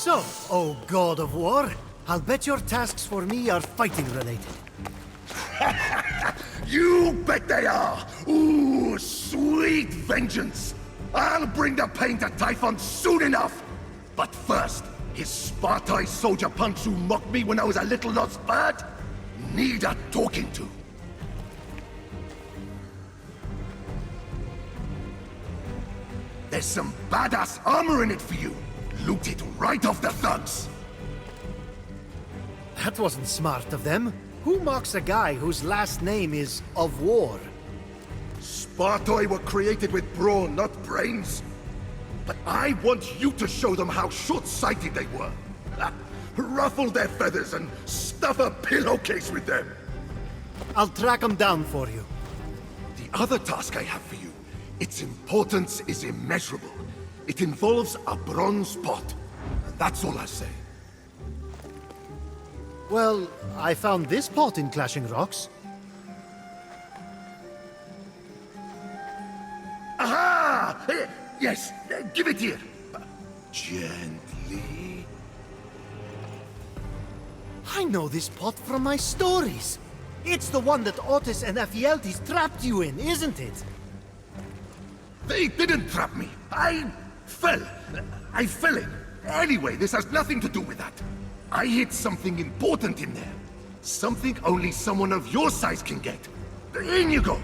So, oh god of war, I'll bet your tasks for me are fighting related. You bet they are! Ooh, sweet vengeance! I'll bring the pain to Typhon soon enough! But first, his Spartai soldier punks who mocked me when I was a little lost bird need a talking to. There's some badass armor in it for you. Loot it right off the thugs. That wasn't smart of them. Who mocks a guy whose last name is of war? Spartai were created with brawn, not brains. But I want you to show them how short-sighted they were. Ruffle their feathers and stuff a pillowcase with them. I'll track them down for you. The other task I have for you, its importance is immeasurable. It involves a bronze pot. That's all I say. Well, I found this pot in Clashing Rocks. Aha! Yes, give it here. Gently. I know this pot from my stories. It's the one that Otis and Ephialtes trapped you in, isn't it? They didn't trap me. I fell in. Anyway, this has nothing to do with that. I hid something important in there. Something only someone of your size can get. In you go.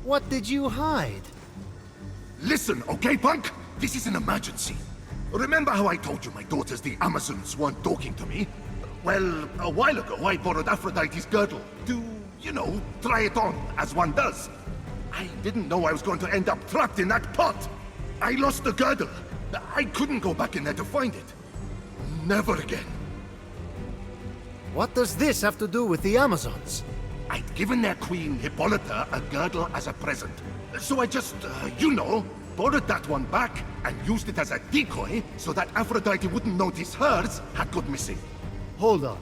What did you hide? Listen, okay, punk? This is an emergency. Remember how I told you my daughters, the Amazons, weren't talking to me? Well, a while ago I borrowed Aphrodite's girdle to, you know, try it on, as one does. I didn't know I was going to end up trapped in that pot. I lost the girdle. I couldn't go back in there to find it. Never again. What does this have to do with the Amazons? I'd given their queen, Hippolyta, a girdle as a present. So I just, you know, borrowed that one back and used it as a decoy so that Aphrodite wouldn't notice hers had gone missing. Hold on.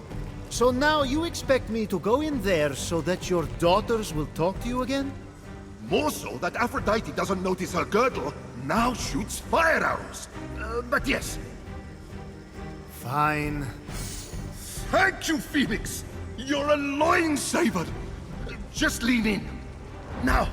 So now you expect me to go in there so that your daughters will talk to you again? More so that Aphrodite doesn't notice her girdle now shoots fire arrows. But yes. Fine. Thank you, Phoenix! You're a loin saver! Just lean in. Now.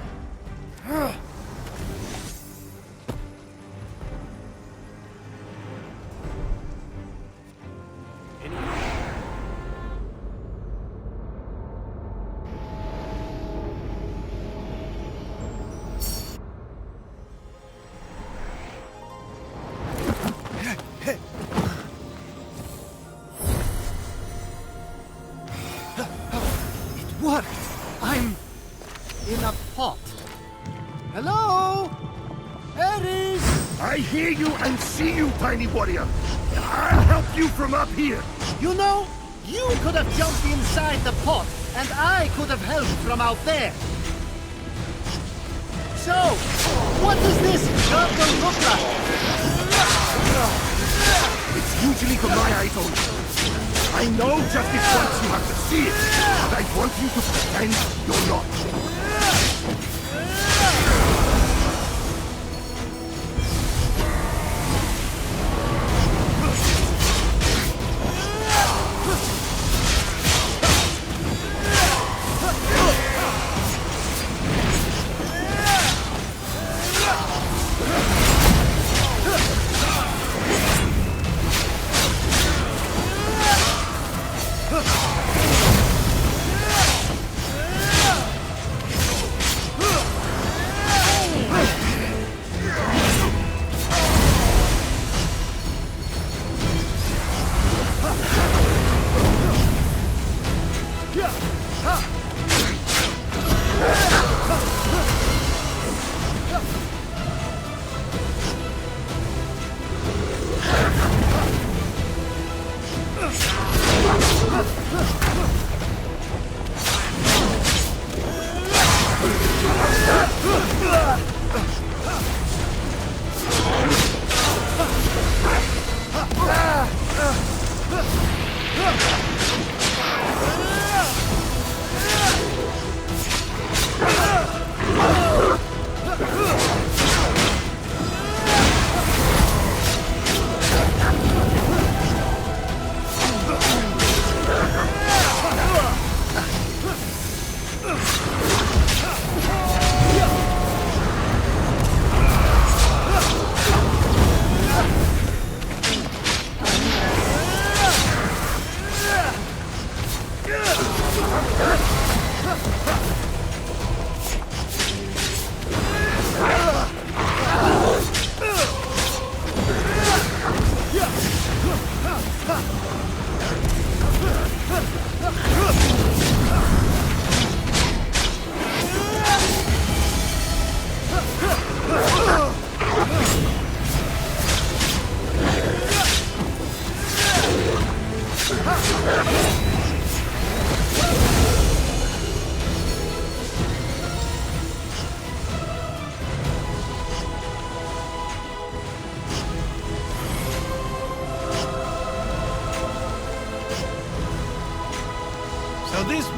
What? I'm in a pot. Hello? Ares! I hear you and see you, tiny warrior. I'll help you from up here. You know, you could have jumped inside the pot, and I could have helped from out there. So, what does this girdle look like? It's usually for my eyes only. I know just this once you have to see it, but I want you to pretend you're not.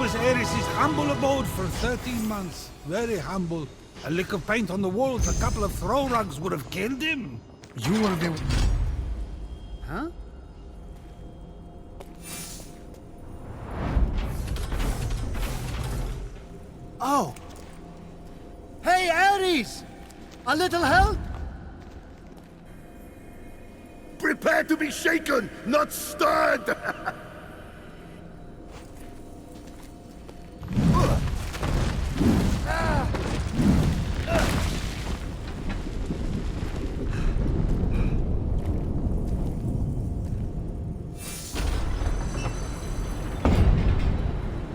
was Ares' humble abode for 13 months. Very humble. A lick of paint on the walls, a couple of throw rugs would have killed him. You were the... Huh? Oh! Hey, Ares! A little help? Prepare to be shaken, not stirred!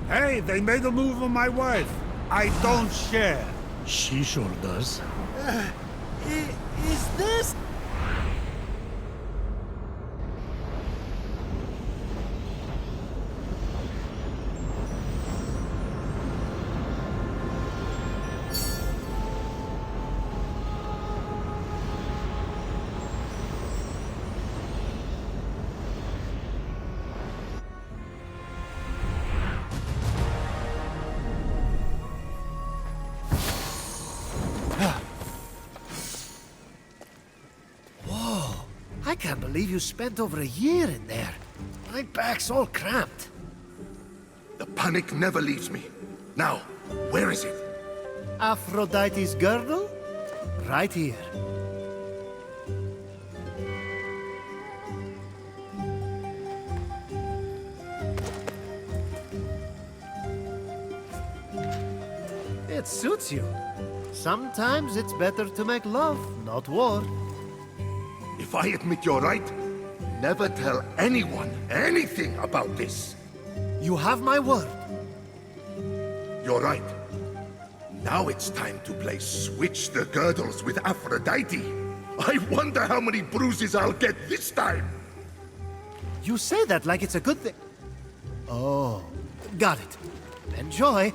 Hey, they made a move on my wife. I don't share. She sure does. Is this... I can't believe you spent over a year in there. My back's all cramped. The panic never leaves me. Now, where is it? Aphrodite's girdle? Right here. It suits you. Sometimes it's better to make love, not war. If I admit you're right, never tell anyone anything about this. You have my word. You're right. Now it's time to play Switch the Girdles with Aphrodite. I wonder how many bruises I'll get this time. You say that like it's a good thing. Oh, got it. Enjoy.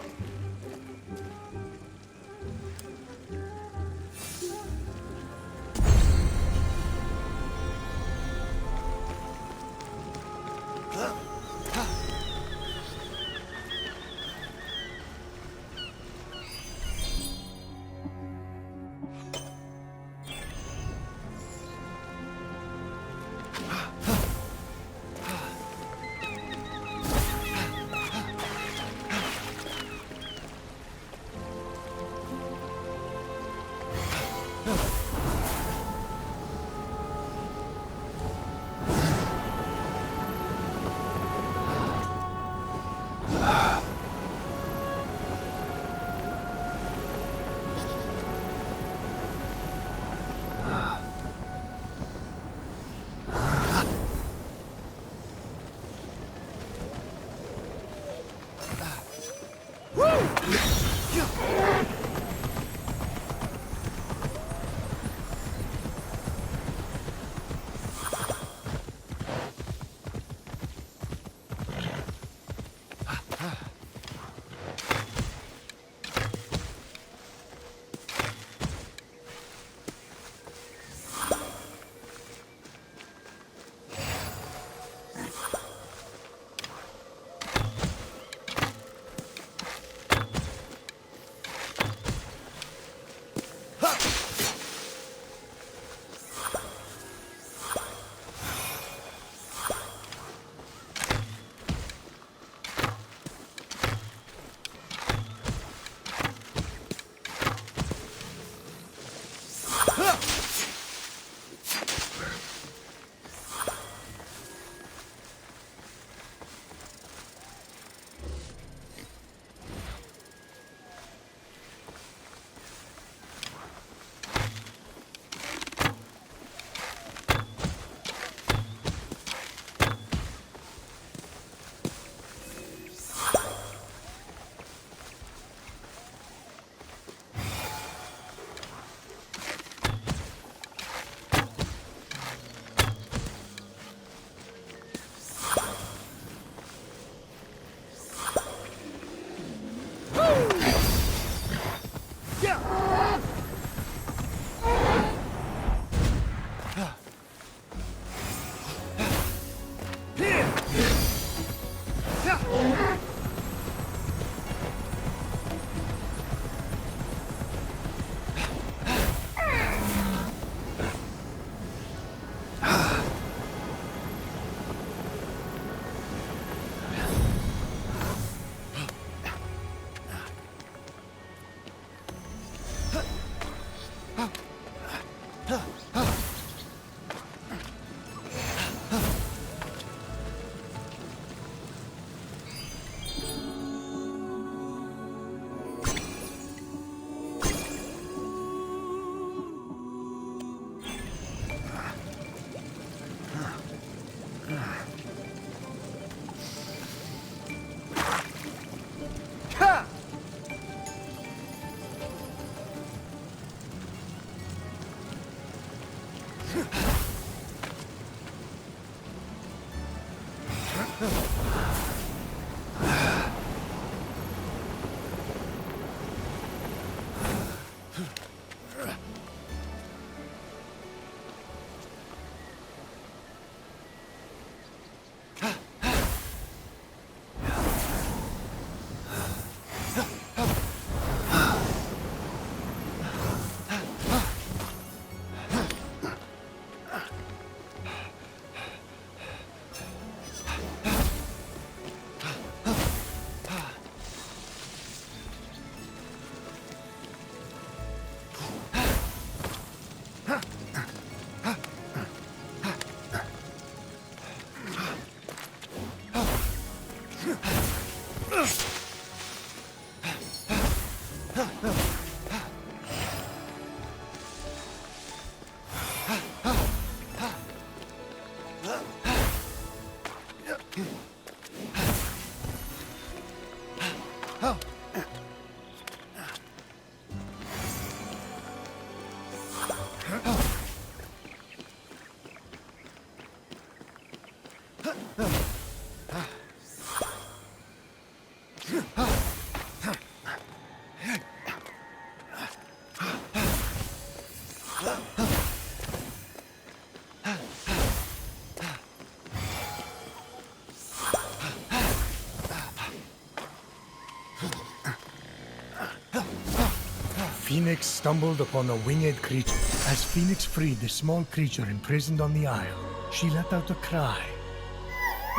Fenyx stumbled upon a winged creature. As Fenyx freed the small creature imprisoned on the isle, she let out a cry,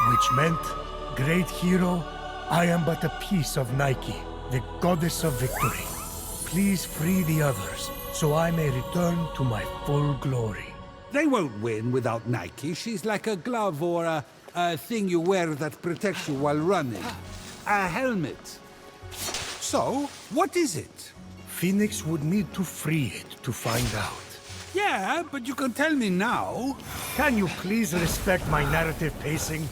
which meant, "Great hero, I am but a piece of Nike, the goddess of victory. Please free the others, so I may return to my full glory." They won't win without Nike. She's like a glove or a thing you wear that protects you while running. A helmet. So, what is it? Fenyx would need to free it to find out. Yeah, but you can tell me now. Can you please respect my narrative pacing?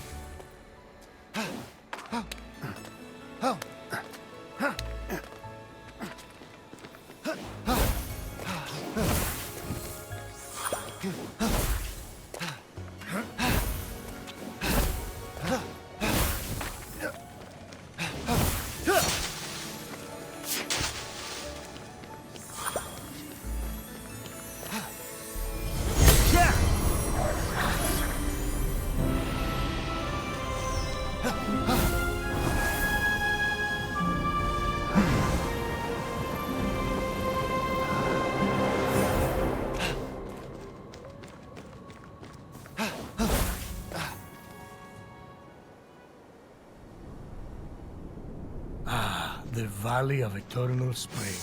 The Valley of Eternal Spring.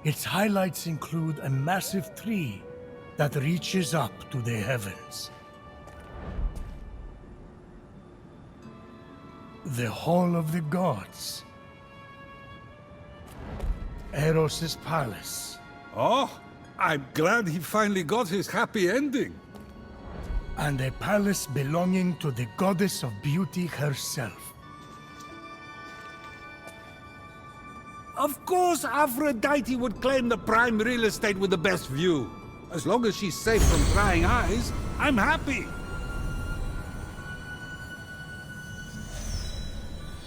Its highlights include a massive tree that reaches up to the heavens. The Hall of the Gods. Eros' palace. Oh, I'm glad he finally got his happy ending. And a palace belonging to the goddess of beauty herself. Of course Aphrodite would claim the prime real estate with the best view. As long as she's safe from prying eyes, I'm happy.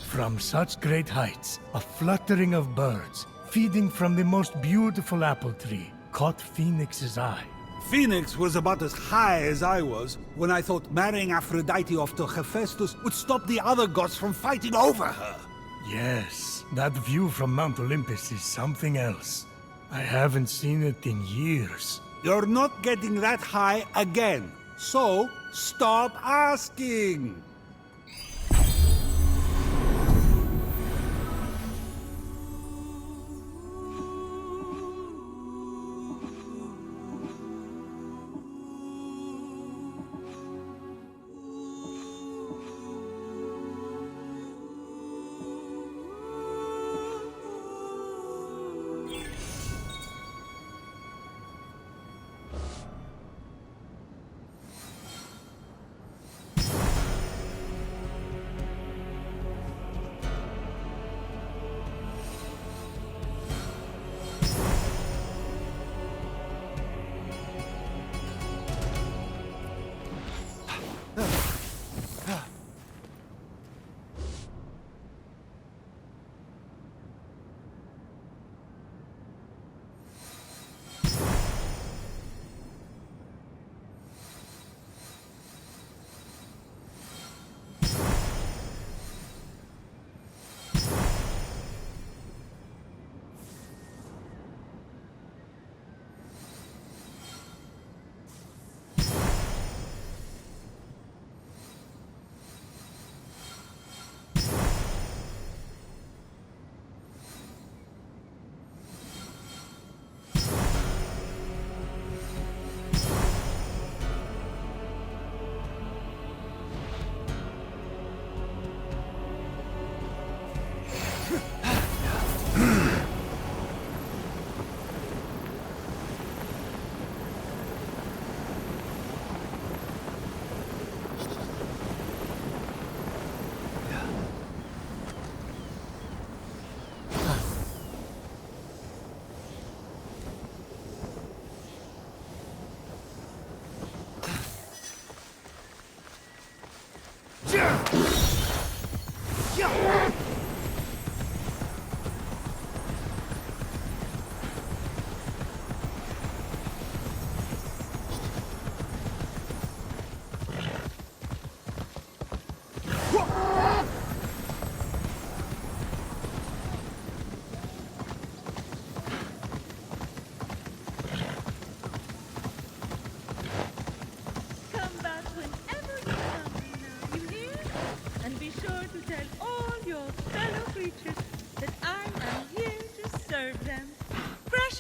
From such great heights, a fluttering of birds, feeding from the most beautiful apple tree, caught Fenyx's eye. Fenyx was about as high as I was when I thought marrying Aphrodite off to Hephaestus would stop the other gods from fighting over her. Yes, that view from Mount Olympus is something else. I haven't seen it in years. You're not getting that high again, so stop asking.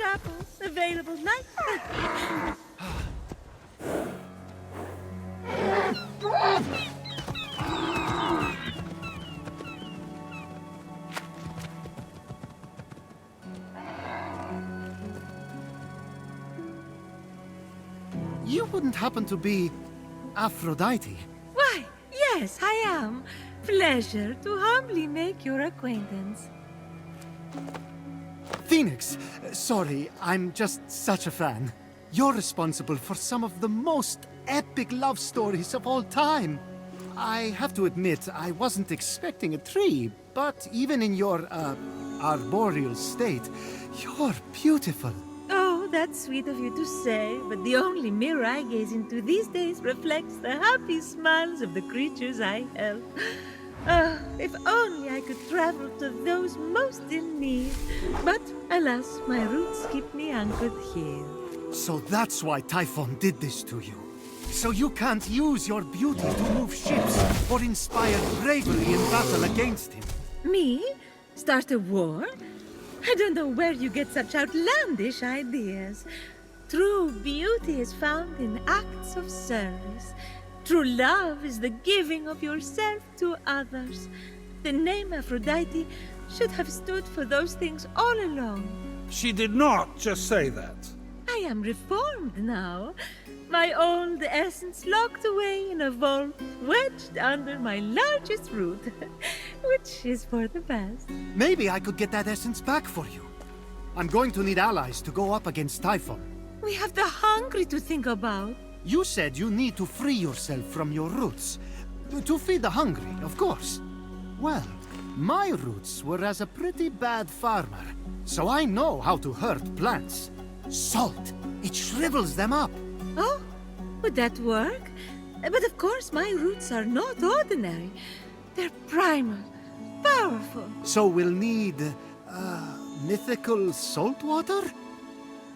fresh apples available night. You wouldn't happen to be Aphrodite? Why, yes, I am. Pleasure to humbly make your acquaintance. Phoenix, sorry, I'm just such a fan. You're responsible for some of the most epic love stories of all time. I have to admit, I wasn't expecting a tree, but even in your, arboreal state, you're beautiful. Oh, that's sweet of you to say, but the only mirror I gaze into these days reflects the happy smiles of the creatures I help. Oh, if only I could travel to those most in need. But alas, my roots keep me anchored here. So that's why Typhon did this to you. So you can't use your beauty to move ships or inspire bravery in battle against him. Me? Start a war? I don't know where you get such outlandish ideas. True beauty is found in acts of service. True love is the giving of yourself to others. The name Aphrodite should have stood for those things all along. She did not just say that. I am reformed now. My old essence locked away in a vault, wedged under my largest root, which is for the best. Maybe I could get that essence back for you. I'm going to need allies to go up against Typhon. We have the hungry to think about. You said you need to free yourself from your roots. To feed the hungry, of course. Well, my roots were as a pretty bad farmer, so I know how to hurt plants. Salt, it shrivels them up. Oh, would that work? But of course, my roots are not ordinary. They're primal, powerful. So we'll need, mythical salt water?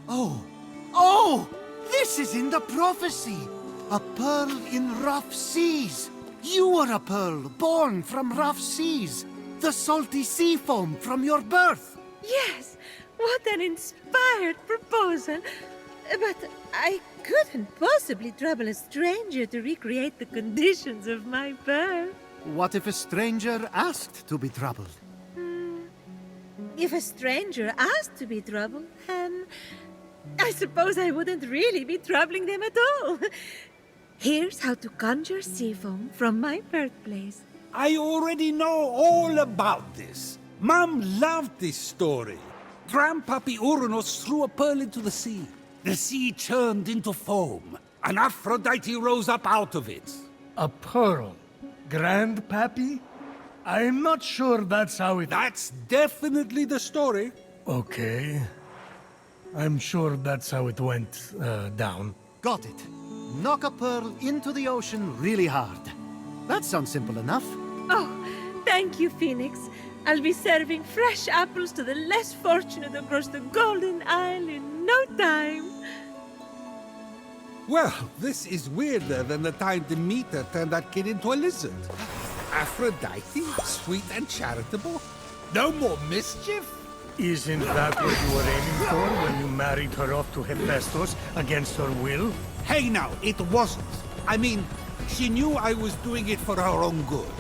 Oh! This is in the prophecy! A pearl in rough seas! You are a pearl born from rough seas! The salty sea foam from your birth! Yes, what an inspired proposal. But I couldn't possibly trouble a stranger to recreate the conditions of my birth. What if a stranger asked to be troubled? If a stranger asked to be troubled, then I suppose I wouldn't really be troubling them at all. Here's how to conjure sea foam from my birthplace. I already know all about this. Mom loved this story. Grandpappy Uranus threw a pearl into the sea. The sea churned into foam, and Aphrodite rose up out of it. A pearl? Grandpappy? I'm not sure that's how it... That's definitely the story. Okay. I'm sure that's how it went, down. Got it. Knock a pearl into the ocean really hard. That sounds simple enough. Oh, thank you, Phoenix. I'll be serving fresh apples to the less fortunate across the Golden Isle in no time. Well, this is weirder than the time Demeter turned that kid into a lizard. Aphrodite, sweet and charitable? No more mischief? Isn't that what you were aiming for when you married her off to Hephaestus against her will? Hey now, it wasn't. I mean, she knew I was doing it for her own good.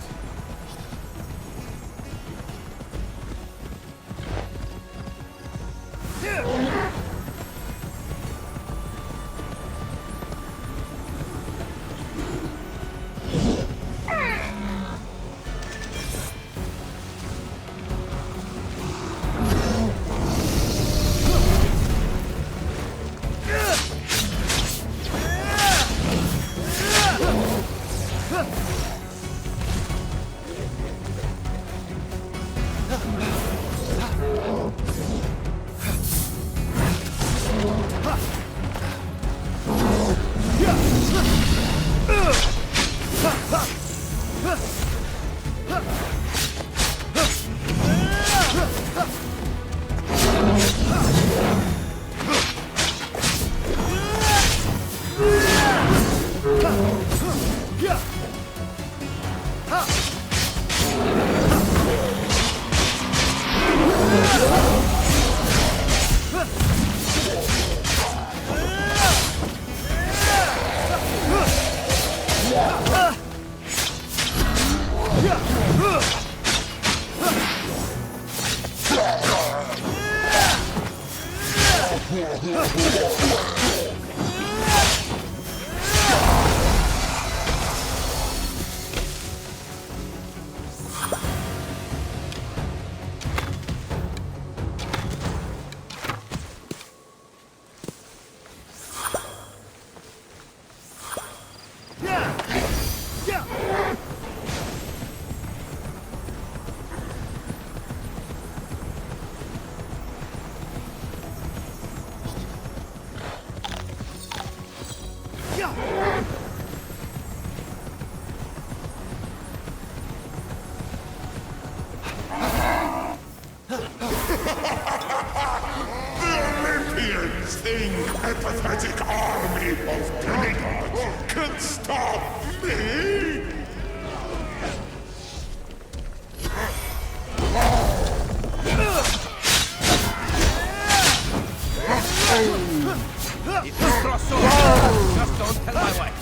Olympians think a pathetic army of demigods can stop me? If you cross swords, just don't tell my wife.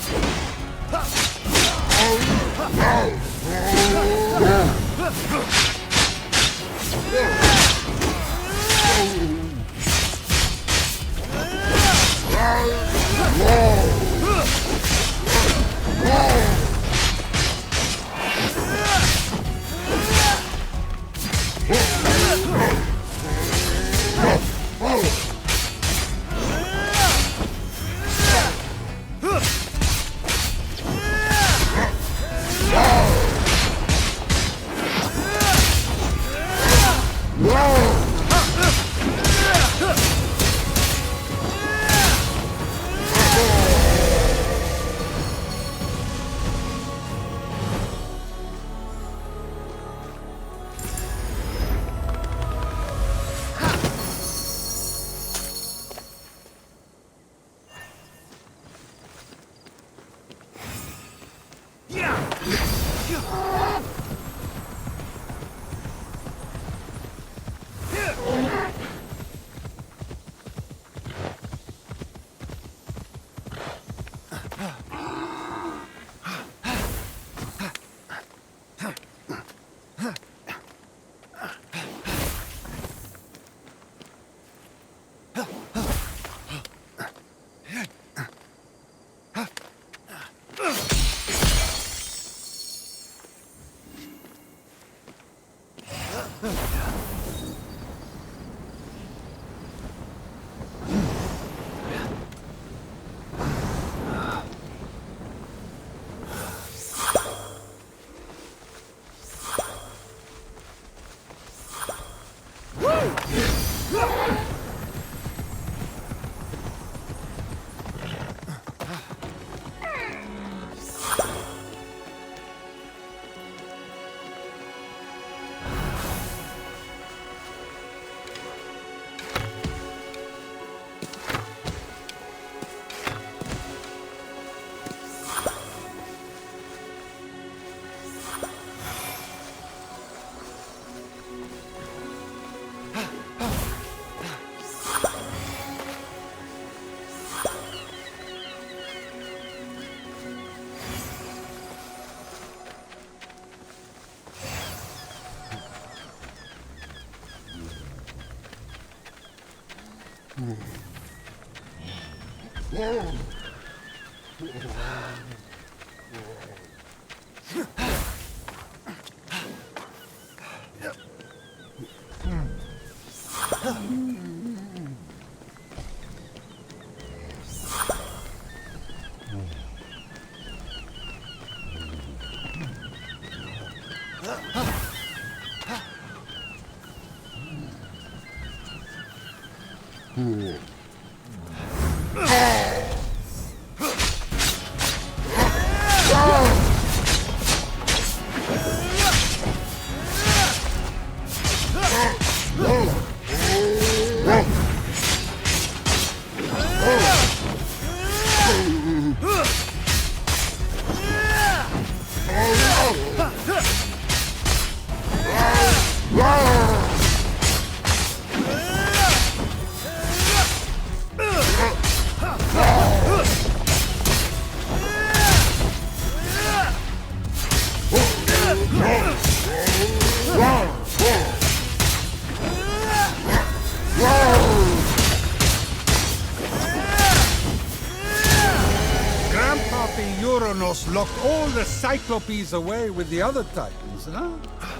Grandpappy Uranus locked all the Cyclopes away with the other Titans, huh?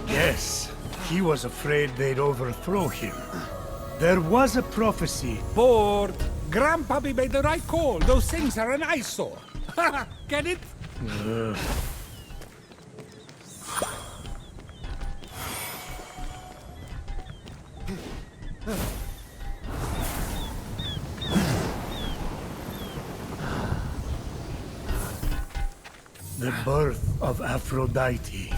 Yes, he was afraid they'd overthrow him. There was a prophecy. Bored. Grandpappy made the right call. Those things are an eyesore. Get it? The birth of Aphrodite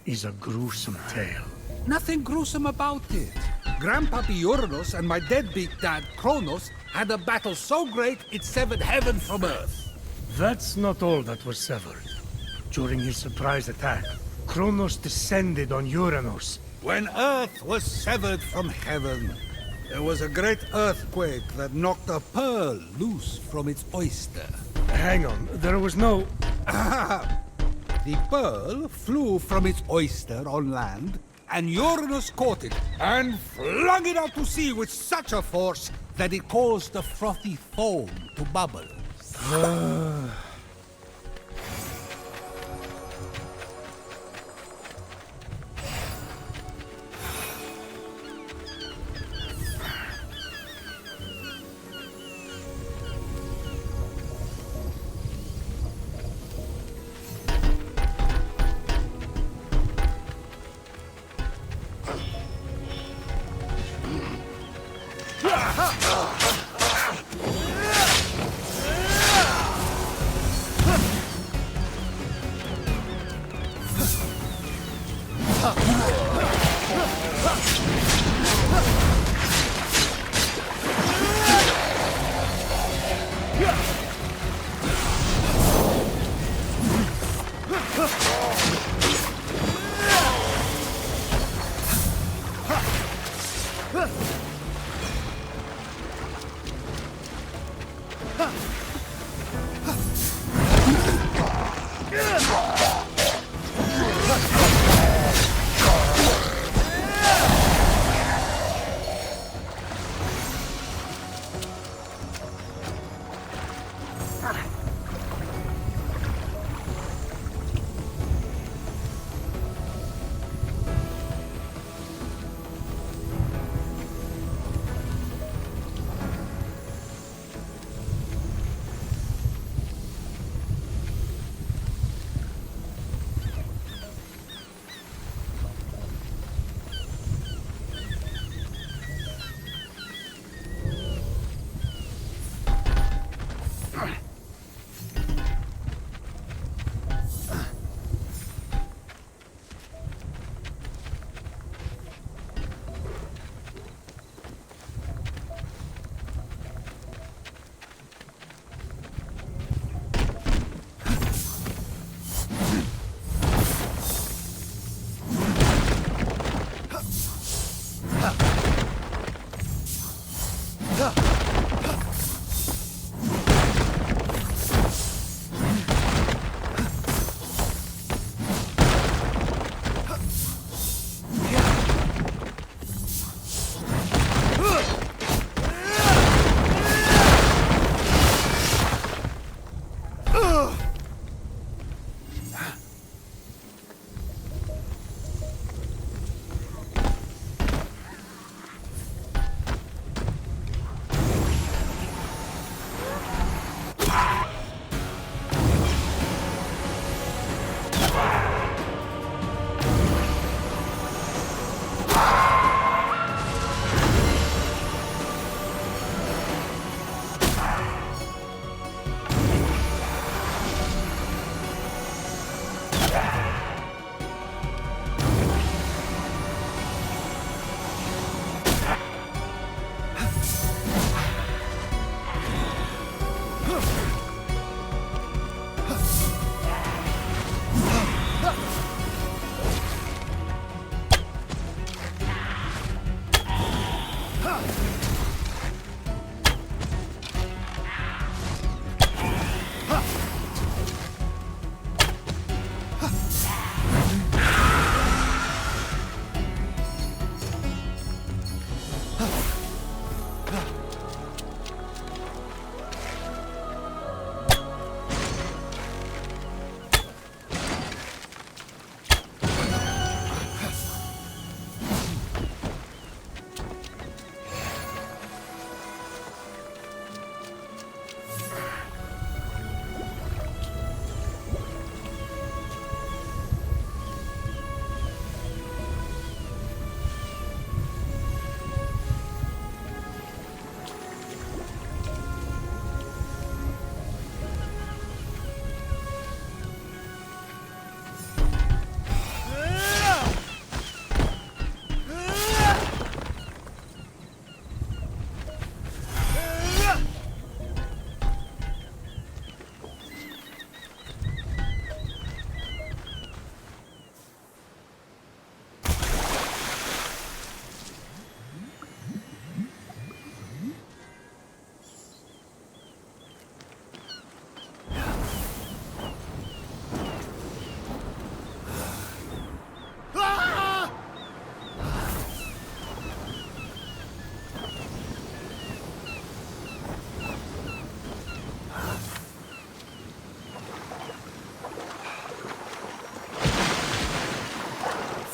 is a gruesome tale. Nothing gruesome about it. Grandpappy Uranus and my deadbeat dad Kronos had a battle so great it severed heaven from earth. That's not all that was severed. During his surprise attack, Kronos descended on Uranus. When earth was severed from heaven, there was a great earthquake that knocked a pearl loose from its oyster. Hang on, there was no... The pearl flew from its oyster on land, and Uranus caught it and flung it out to sea with such a force that it caused the frothy foam to bubble.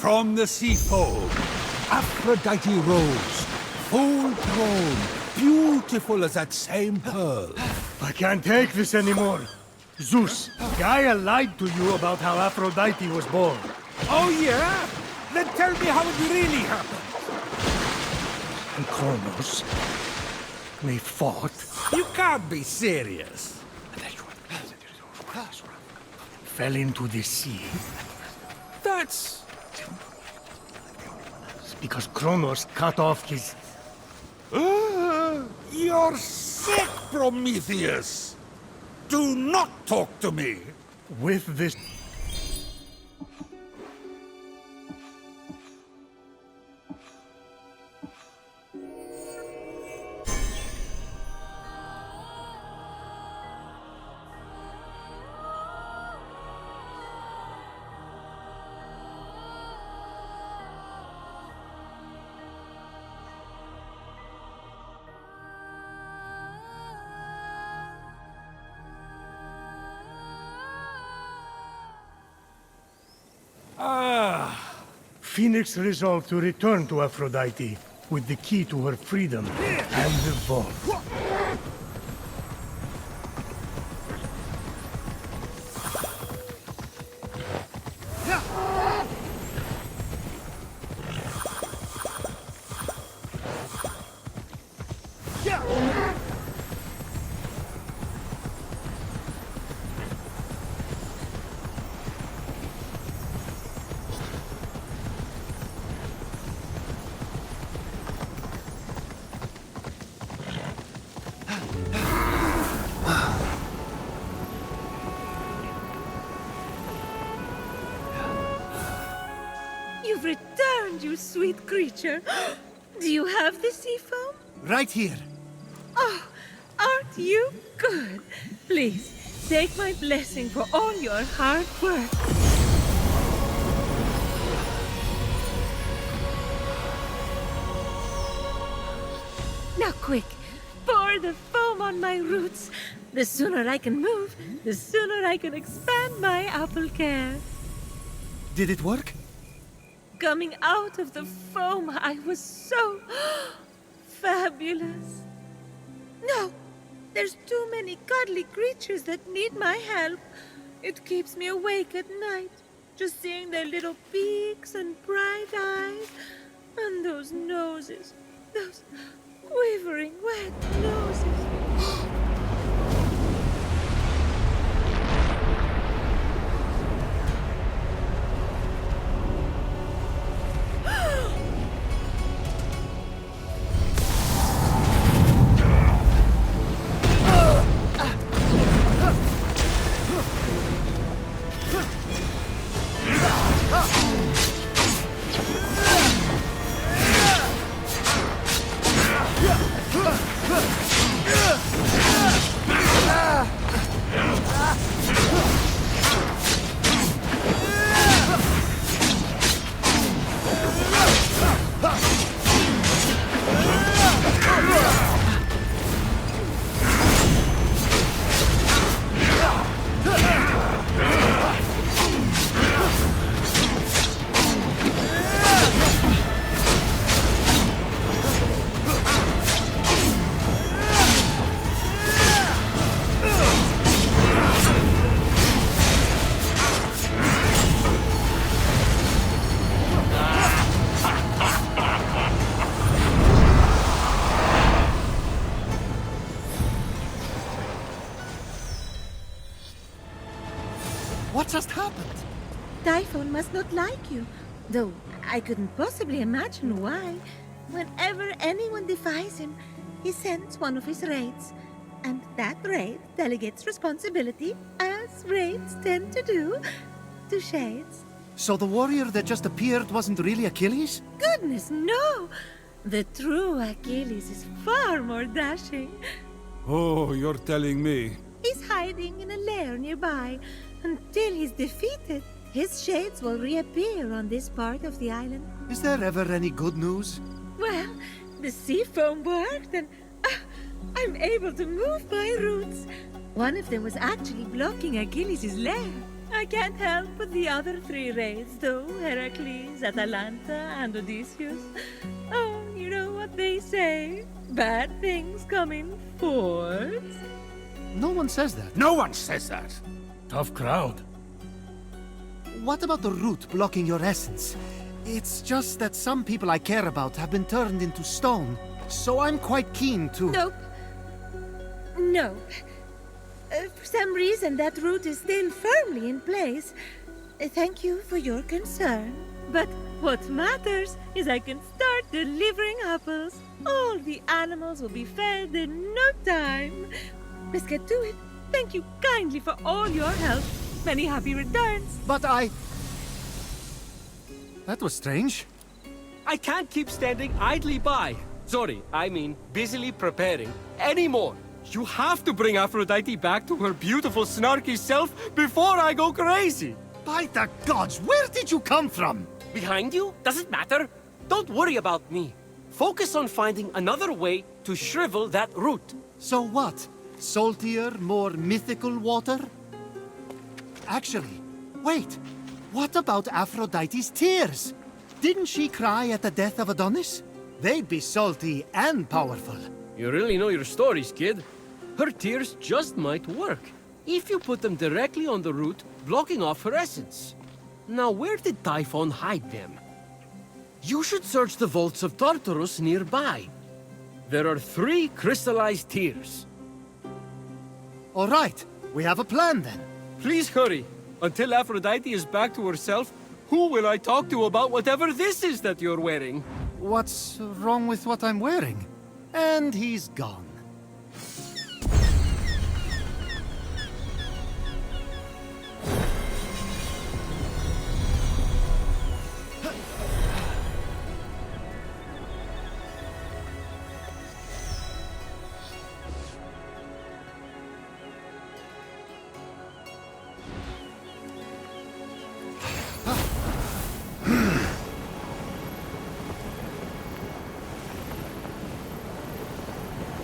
From the sea foam, Aphrodite rose, full grown, beautiful as that same pearl. I can't take this anymore. Zeus, Gaia lied to you about how Aphrodite was born. Oh yeah? Then tell me how it really happened. And Kronos, we fought. You can't be serious. Fell into the sea. That's... It's because Kronos cut off his... You're sick, Prometheus! Do not talk to me! With this... Phoenix resolved to return to Aphrodite with the key to her freedom and the vault. You've returned, you sweet creature. Do you have the sea foam? Right here. Oh, aren't you good? Please, take my blessing for all your hard work. Now quick, pour the foam on my roots. The sooner I can move, the sooner I can expand my apple care. Did it work? Coming out of the foam, I was so fabulous. No, there's too many cuddly creatures that need my help. It keeps me awake at night, just seeing their little beaks and bright eyes, and those noses, those quivering wet noses. What just happened? Typhon must not like you, though I couldn't possibly imagine why. Whenever anyone defies him, he sends one of his raids. And that raid delegates responsibility, as raids tend to do, to shades. So the warrior that just appeared wasn't really Achilles? Goodness, no! The true Achilles is far more dashing. Oh, you're telling me. He's hiding in a lair nearby. Until he's defeated, his shades will reappear on this part of the island. Is there ever any good news? Well, the sea foam worked and I'm able to move my roots. One of them was actually blocking Achilles' lair. I can't help but the other three wraiths, though, Heracles, Atalanta, and Odysseus. Oh, you know what they say? Bad things come in fours. No one says that. No one says that. Tough crowd. What about the root blocking your essence? It's just that some people I care about have been turned into stone, so I'm quite keen to... Nope. No. For some reason, that root is still firmly in place. Thank you for your concern. But what matters is I can start delivering apples. All the animals will be fed in no time. Let's get to it. Thank you kindly for all your help. Many happy returns. But I... That was strange. I can't keep standing idly by. Sorry, I mean busily preparing anymore. You have to bring Aphrodite back to her beautiful, snarky self before I go crazy. By the gods, where did you come from? Behind you? Does it matter? Don't worry about me. Focus on finding another way to shrivel that root. So what? Saltier, more mythical water? Actually, wait. What about Aphrodite's tears? Didn't she cry at the death of Adonis? They'd be salty and powerful. You really know your stories, kid. Her tears just might work, if you put them directly on the root, blocking off her essence. Now, where did Typhon hide them? You should search the vaults of Tartarus nearby. There are 3 crystallized tears. All right, we have a plan then. Please hurry. Until Aphrodite is back to herself, who will I talk to about whatever this is that you're wearing? What's wrong with what I'm wearing? And he's gone.